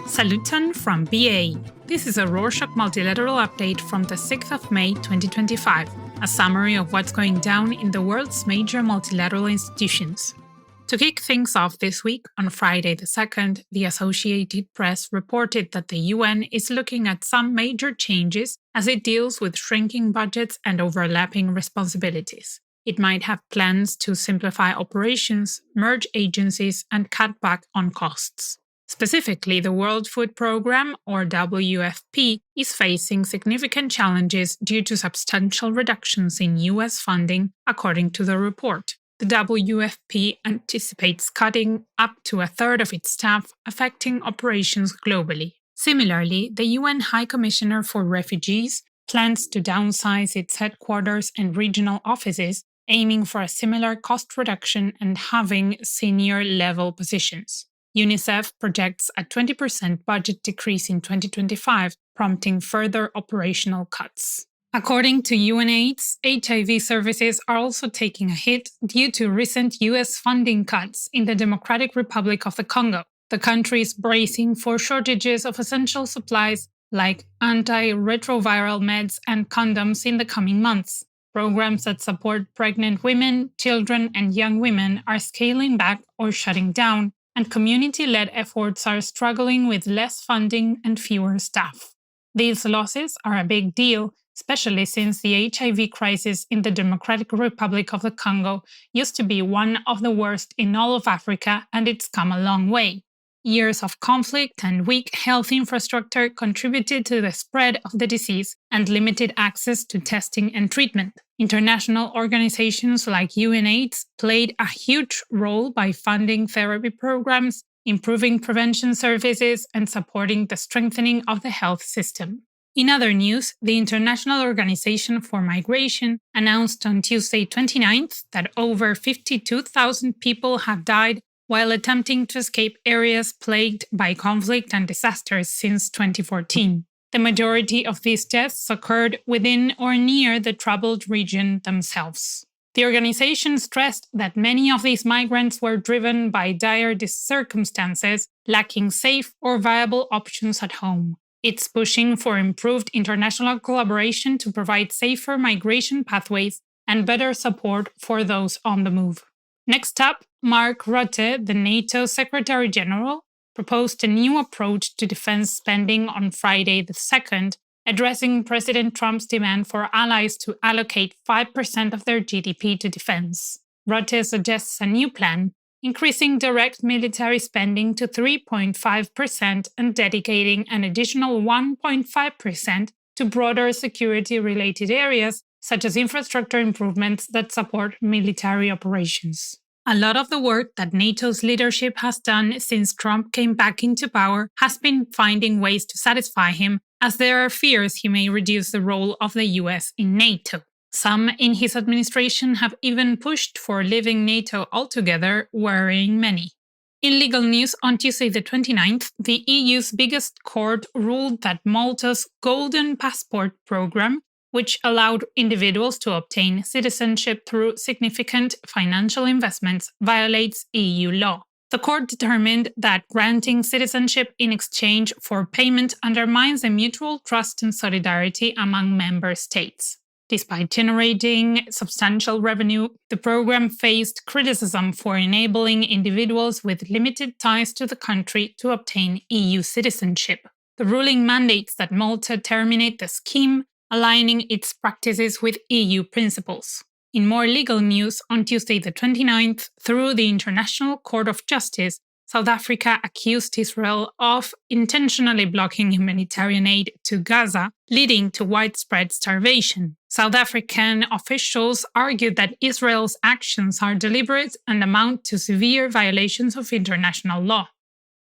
Saluton from BA. This is a Rorschach Multilateral update from the 6th of May 2025, a summary of what's going down in the world's major multilateral institutions. To kick things off this week, on Friday the 2nd, the Associated Press reported that the UN is looking at some major changes as it deals with shrinking budgets and overlapping responsibilities. It might have plans to simplify operations, merge agencies, and cut back on costs. Specifically, the World Food Programme, or WFP, is facing significant challenges due to substantial reductions in US funding, according to the report. The WFP anticipates cutting up to a third of its staff, affecting operations globally. Similarly, the UN High Commissioner for Refugees plans to downsize its headquarters and regional offices, aiming for a similar cost reduction and halving senior-level positions. UNICEF projects a 20% budget decrease in 2025, prompting further operational cuts. According to UNAIDS, HIV services are also taking a hit due to recent US funding cuts in the Democratic Republic of the Congo. The country is bracing for shortages of essential supplies like antiretroviral meds and condoms in the coming months. Programs that support pregnant women, children, and young women are scaling back or shutting down, and community-led efforts are struggling with less funding and fewer staff. These losses are a big deal, especially since the HIV crisis in the Democratic Republic of the Congo used to be one of the worst in all of Africa, and it's come a long way. Years of conflict and weak health infrastructure contributed to the spread of the disease and limited access to testing and treatment. International organizations like UNAIDS played a huge role by funding therapy programs, improving prevention services, and supporting the strengthening of the health system. In other news, the International Organization for Migration announced on Tuesday 29th that over 52,000 people have died while attempting to escape areas plagued by conflict and disasters since 2014. The majority of these deaths occurred within or near the troubled region themselves. The organization stressed that many of these migrants were driven by dire circumstances, lacking safe or viable options at home. It's pushing for improved international collaboration to provide safer migration pathways and better support for those on the move. Next up, Mark Rutte, the NATO Secretary General, proposed a new approach to defense spending on Friday the 2nd, addressing President Trump's demand for allies to allocate 5% of their GDP to defense. Rutte suggests a new plan, increasing direct military spending to 3.5% and dedicating an additional 1.5% to broader security-related areas, such as infrastructure improvements that support military operations. A lot of the work that NATO's leadership has done since Trump came back into power has been finding ways to satisfy him, as there are fears he may reduce the role of the US in NATO. Some in his administration have even pushed for leaving NATO altogether, worrying many. In legal news, on Tuesday the 29th, the EU's biggest court ruled that Malta's Golden Passport program, which allowed individuals to obtain citizenship through significant financial investments, violates EU law. The court determined that granting citizenship in exchange for payment undermines the mutual trust and solidarity among member states. Despite generating substantial revenue, the program faced criticism for enabling individuals with limited ties to the country to obtain EU citizenship. The ruling mandates that Malta terminate the scheme, aligning its practices with EU principles. In more legal news, on Tuesday the 29th, through the International Court of Justice, South Africa accused Israel of intentionally blocking humanitarian aid to Gaza, leading to widespread starvation. South African officials argued that Israel's actions are deliberate and amount to severe violations of international law.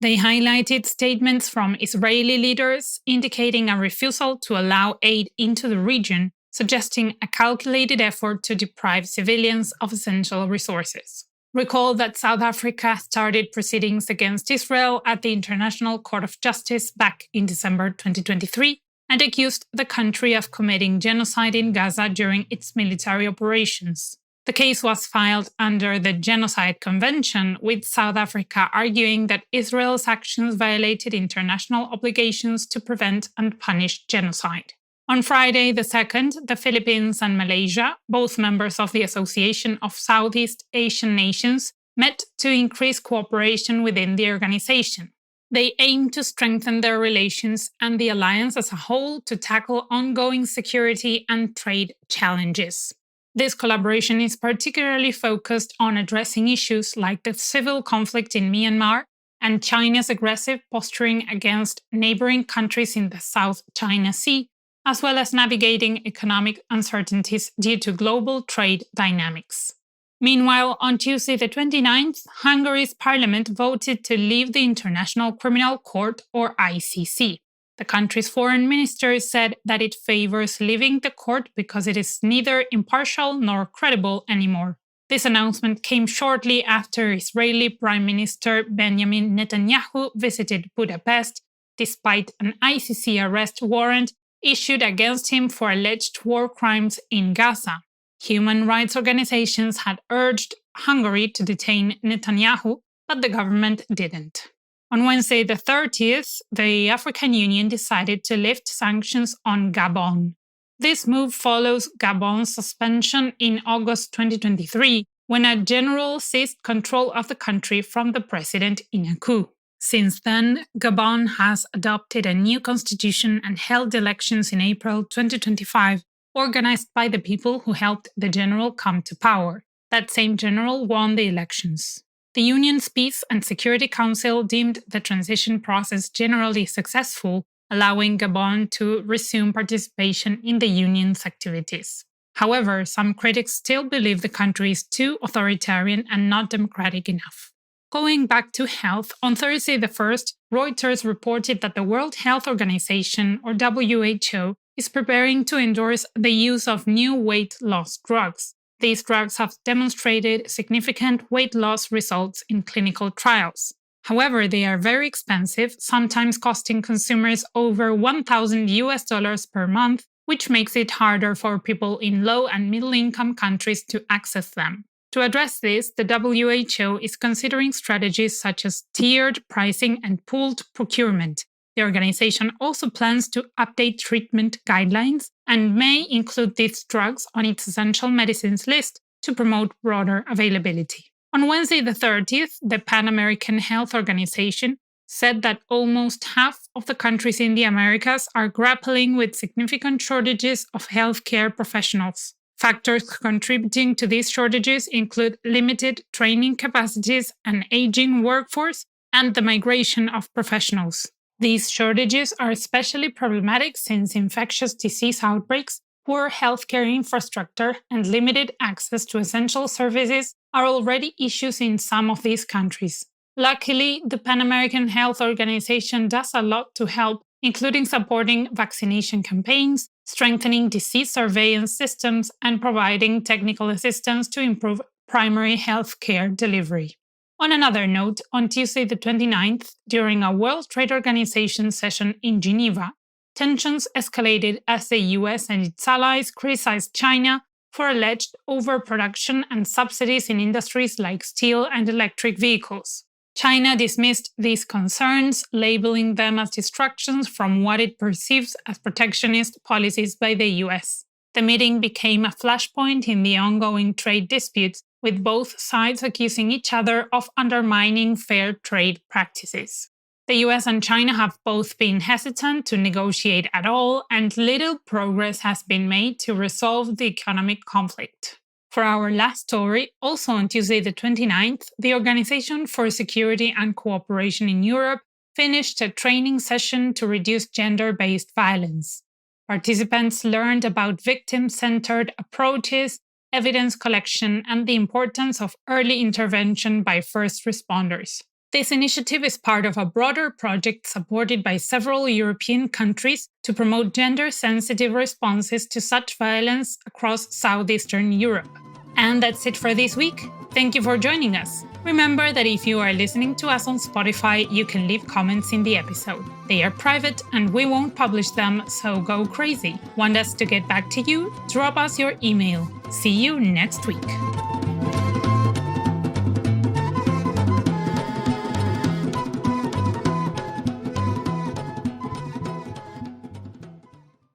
They highlighted statements from Israeli leaders indicating a refusal to allow aid into the region, suggesting a calculated effort to deprive civilians of essential resources. Recall that South Africa started proceedings against Israel at the International Court of Justice back in December 2023 and accused the country of committing genocide in Gaza during its military operations. The case was filed under the Genocide Convention, with South Africa arguing that Israel's actions violated international obligations to prevent and punish genocide. On Friday the 2nd, the Philippines and Malaysia, both members of the Association of Southeast Asian Nations, met to increase cooperation within the organization. They aim to strengthen their relations and the alliance as a whole to tackle ongoing security and trade challenges. This collaboration is particularly focused on addressing issues like the civil conflict in Myanmar and China's aggressive posturing against neighboring countries in the South China Sea, as well as navigating economic uncertainties due to global trade dynamics. Meanwhile, on Tuesday the 29th, Hungary's parliament voted to leave the International Criminal Court, or ICC. The country's foreign minister said that it favors leaving the court because it is neither impartial nor credible anymore. This announcement came shortly after Israeli Prime Minister Benjamin Netanyahu visited Budapest, despite an ICC arrest warrant issued against him for alleged war crimes in Gaza. Human rights organizations had urged Hungary to detain Netanyahu, but the government didn't. On Wednesday the 30th, the African Union decided to lift sanctions on Gabon. This move follows Gabon's suspension in August 2023, when a general seized control of the country from the president in a coup. Since then, Gabon has adopted a new constitution and held elections in April 2025, organized by the people who helped the general come to power. That same general won the elections. The Union's Peace and Security Council deemed the transition process generally successful, allowing Gabon to resume participation in the Union's activities. However, some critics still believe the country is too authoritarian and not democratic enough. Going back to health, on Thursday the 1st, Reuters reported that the World Health Organization, or WHO, is preparing to endorse the use of new weight loss drugs. These drugs have demonstrated significant weight loss results in clinical trials. However, they are very expensive, sometimes costing consumers over $1,000 per month, which makes it harder for people in low and middle-income countries to access them. To address this, the WHO is considering strategies such as tiered pricing and pooled procurement. The organization also plans to update treatment guidelines and may include these drugs on its essential medicines list to promote broader availability. On Wednesday the 30th, the Pan American Health Organization said that almost half of the countries in the Americas are grappling with significant shortages of healthcare professionals. Factors contributing to these shortages include limited training capacities, an aging workforce, and the migration of professionals. These shortages are especially problematic since infectious disease outbreaks, poor healthcare infrastructure, and limited access to essential services are already issues in some of these countries. Luckily, the Pan American Health Organization does a lot to help, including supporting vaccination campaigns, strengthening disease surveillance systems, and providing technical assistance to improve primary health care delivery. On another note, on Tuesday the 29th, during a World Trade Organization session in Geneva, tensions escalated as the US and its allies criticized China for alleged overproduction and subsidies in industries like steel and electric vehicles. China dismissed these concerns, labeling them as distractions from what it perceives as protectionist policies by the US. The meeting became a flashpoint in the ongoing trade disputes, with both sides accusing each other of undermining fair trade practices. The US and China have both been hesitant to negotiate at all, and little progress has been made to resolve the economic conflict. For our last story, also on Tuesday the 29th, the Organization for Security and Cooperation in Europe finished a training session to reduce gender-based violence. Participants learned about victim-centered approaches, evidence collection, and the importance of early intervention by first responders. This initiative is part of a broader project supported by several European countries to promote gender-sensitive responses to such violence across southeastern Europe. And that's it for this week. Thank you for joining us. Remember that if you are listening to us on Spotify, you can leave comments in the episode. They are private and we won't publish them, so go crazy. Want us to get back to you? Drop us your email. See you next week.